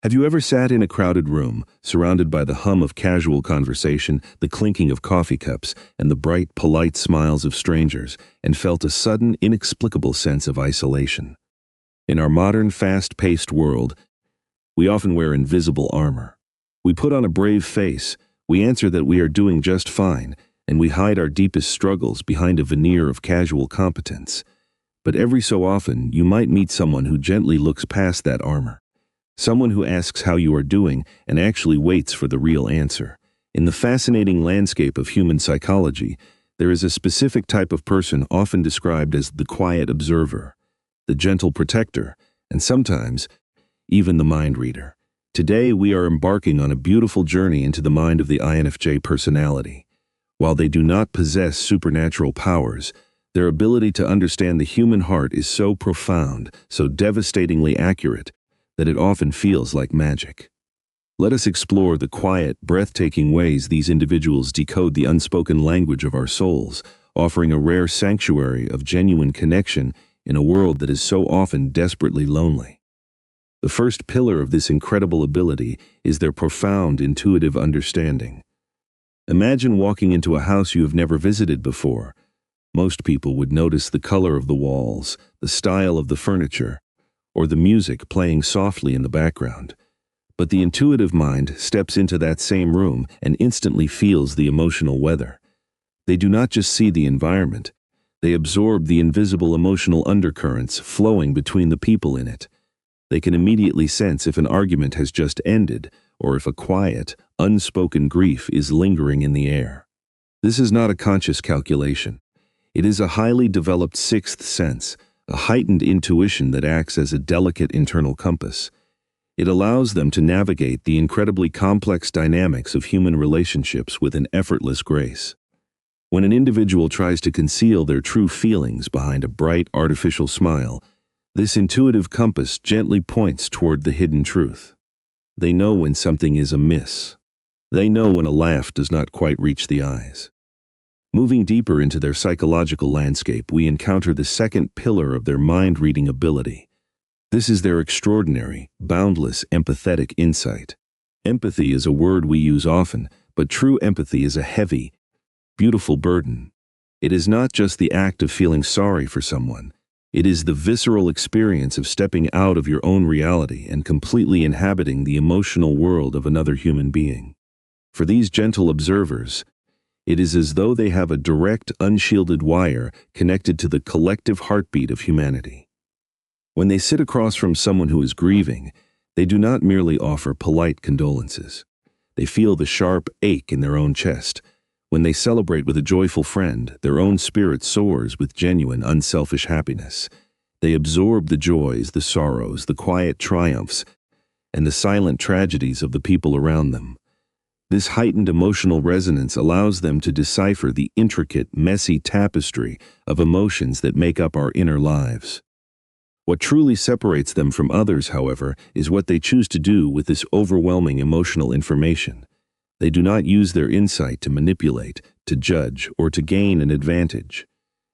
Have you ever sat in a crowded room, surrounded by the hum of casual conversation, the clinking of coffee cups, and the bright, polite smiles of strangers, and felt a sudden, inexplicable sense of isolation? In our modern, fast-paced world, we often wear invisible armor. We put on a brave face, we answer that we are doing just fine, and we hide our deepest struggles behind a veneer of casual competence. But every so often, you might meet someone who gently looks past that armor. Someone who asks how you are doing and actually waits for the real answer. In the fascinating landscape of human psychology, there is a specific type of person often described as the quiet observer, the gentle protector, and sometimes even the mind reader. Today, we are embarking on a beautiful journey into the mind of the INFJ personality. While they do not possess supernatural powers, their ability to understand the human heart is so profound, so devastatingly accurate, that it often feels like magic. Let us explore the quiet, breathtaking ways these individuals decode the unspoken language of our souls, offering a rare sanctuary of genuine connection in a world that is so often desperately lonely. The first pillar of this incredible ability is their profound intuitive understanding. Imagine walking into a house you have never visited before. Most people would notice the color of the walls, the style of the furniture, or the music playing softly in the background. But the intuitive mind steps into that same room and instantly feels the emotional weather. They do not just see the environment, they absorb the invisible emotional undercurrents flowing between the people in it. They can immediately sense if an argument has just ended, or if a quiet, unspoken grief is lingering in the air. This is not a conscious calculation. It is a highly developed sixth sense, a heightened intuition that acts as a delicate internal compass. It allows them to navigate the incredibly complex dynamics of human relationships with an effortless grace. When an individual tries to conceal their true feelings behind a bright, artificial smile, this intuitive compass gently points toward the hidden truth. They know when something is amiss. They know when a laugh does not quite reach the eyes. Moving deeper into their psychological landscape, we encounter the second pillar of their mind-reading ability. This is their extraordinary, boundless, empathetic insight. Empathy is a word we use often, but true empathy is a heavy, beautiful burden. It is not just the act of feeling sorry for someone. It is the visceral experience of stepping out of your own reality and completely inhabiting the emotional world of another human being. For these gentle observers, it is as though they have a direct, unshielded wire connected to the collective heartbeat of humanity. When they sit across from someone who is grieving, they do not merely offer polite condolences. They feel the sharp ache in their own chest. When they celebrate with a joyful friend, their own spirit soars with genuine, unselfish happiness. They absorb the joys, the sorrows, the quiet triumphs, and the silent tragedies of the people around them. This heightened emotional resonance allows them to decipher the intricate, messy tapestry of emotions that make up our inner lives. What truly separates them from others, however, is what they choose to do with this overwhelming emotional information. They do not use their insight to manipulate, to judge, or to gain an advantage.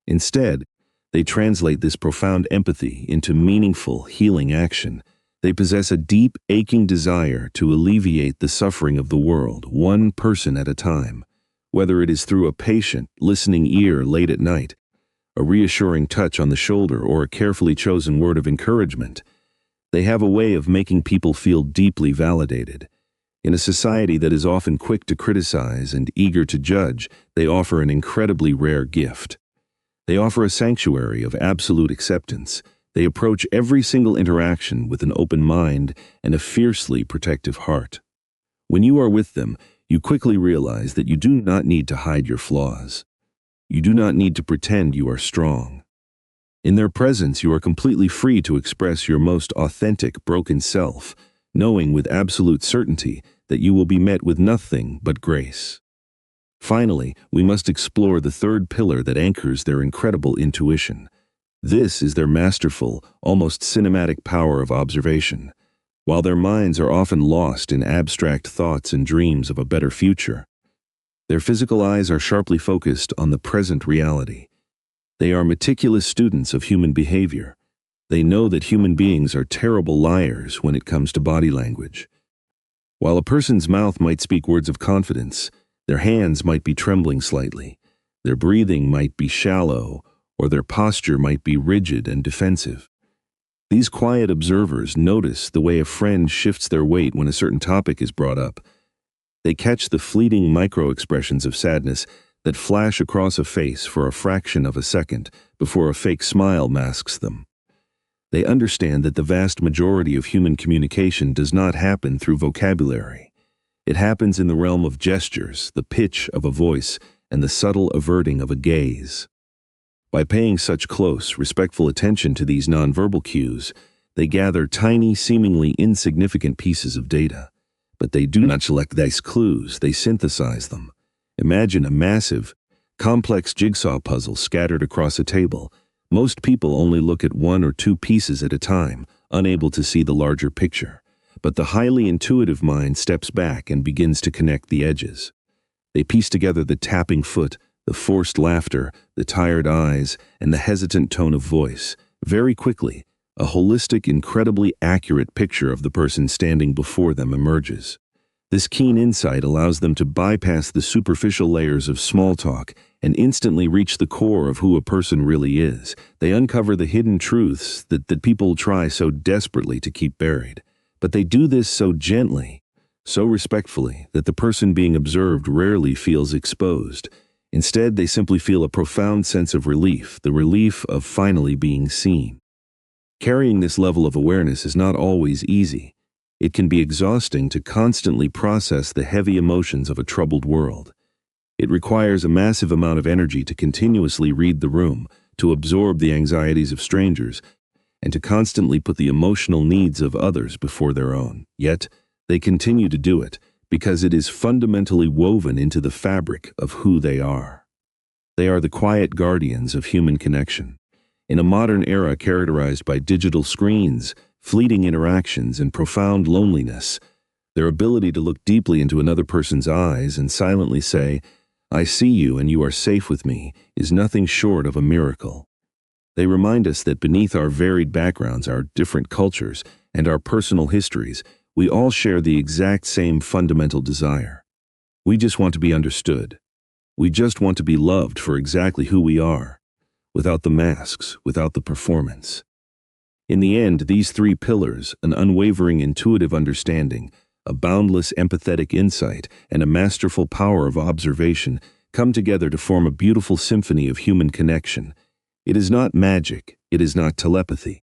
Instead, they translate this profound empathy into meaningful, healing action. They possess a deep, aching desire to alleviate the suffering of the world, one person at a time. Whether it is through a patient, listening ear late at night, a reassuring touch on the shoulder, or a carefully chosen word of encouragement, they have a way of making people feel deeply validated. In a society that is often quick to criticize and eager to judge, they offer an incredibly rare gift. They offer a sanctuary of absolute acceptance. They approach every single interaction with an open mind and a fiercely protective heart. When you are with them, you quickly realize that you do not need to hide your flaws. You do not need to pretend you are strong. In their presence, you are completely free to express your most authentic, broken self, knowing with absolute certainty that you will be met with nothing but grace. Finally, we must explore the third pillar that anchors their incredible intuition. This is their masterful, almost cinematic power of observation. While their minds are often lost in abstract thoughts and dreams of a better future, their physical eyes are sharply focused on the present reality. They are meticulous students of human behavior. They know that human beings are terrible liars when it comes to body language. While a person's mouth might speak words of confidence, their hands might be trembling slightly, their breathing might be shallow, or their posture might be rigid and defensive. These quiet observers notice the way a friend shifts their weight when a certain topic is brought up. They catch the fleeting micro-expressions of sadness that flash across a face for a fraction of a second before a fake smile masks them. They understand that the vast majority of human communication does not happen through vocabulary. It happens in the realm of gestures, the pitch of a voice, and the subtle averting of a gaze. By paying such close, respectful attention to these nonverbal cues, they gather tiny, seemingly insignificant pieces of data. But they do not select these clues, they synthesize them. Imagine a massive, complex jigsaw puzzle scattered across a table. Most people only look at one or two pieces at a time, unable to see the larger picture. But the highly intuitive mind steps back and begins to connect the edges. They piece together the tapping foot, the forced laughter, the tired eyes, and the hesitant tone of voice. Very quickly, a holistic, incredibly accurate picture of the person standing before them emerges. This keen insight allows them to bypass the superficial layers of small talk and instantly reach the core of who a person really is. They uncover the hidden truths that people try so desperately to keep buried. But they do this so gently, so respectfully, that the person being observed rarely feels exposed. Instead, they simply feel a profound sense of relief, the relief of finally being seen. Carrying this level of awareness is not always easy. It can be exhausting to constantly process the heavy emotions of a troubled world. It requires a massive amount of energy to continuously read the room, to absorb the anxieties of strangers, and to constantly put the emotional needs of others before their own. Yet, they continue to do it because it is fundamentally woven into the fabric of who they are. They are the quiet guardians of human connection. In a modern era characterized by digital screens, fleeting interactions, and profound loneliness, their ability to look deeply into another person's eyes and silently say, "I see you and you are safe with me," is nothing short of a miracle. They remind us that beneath our varied backgrounds, our different cultures, and our personal histories, we all share the exact same fundamental desire. We just want to be understood. We just want to be loved for exactly who we are, without the masks, without the performance. In the end, these three pillars, an unwavering intuitive understanding, a boundless empathetic insight, and a masterful power of observation, come together to form a beautiful symphony of human connection. It is not magic, it is not telepathy.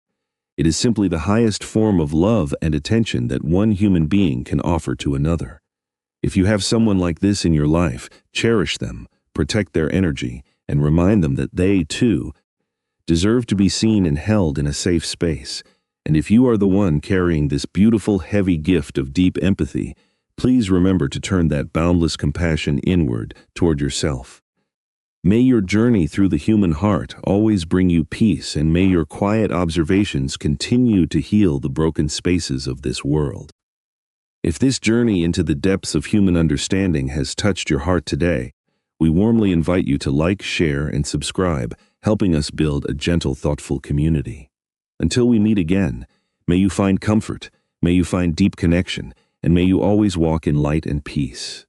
It is simply the highest form of love and attention that one human being can offer to another. If you have someone like this in your life, cherish them, protect their energy, and remind them that they, too, deserve to be seen and held in a safe space. And if you are the one carrying this beautiful, heavy gift of deep empathy, please remember to turn that boundless compassion inward toward yourself. May your journey through the human heart always bring you peace, and may your quiet observations continue to heal the broken spaces of this world. If this journey into the depths of human understanding has touched your heart today, we warmly invite you to like, share, and subscribe, helping us build a gentle, thoughtful community. Until we meet again, may you find comfort, may you find deep connection, and may you always walk in light and peace.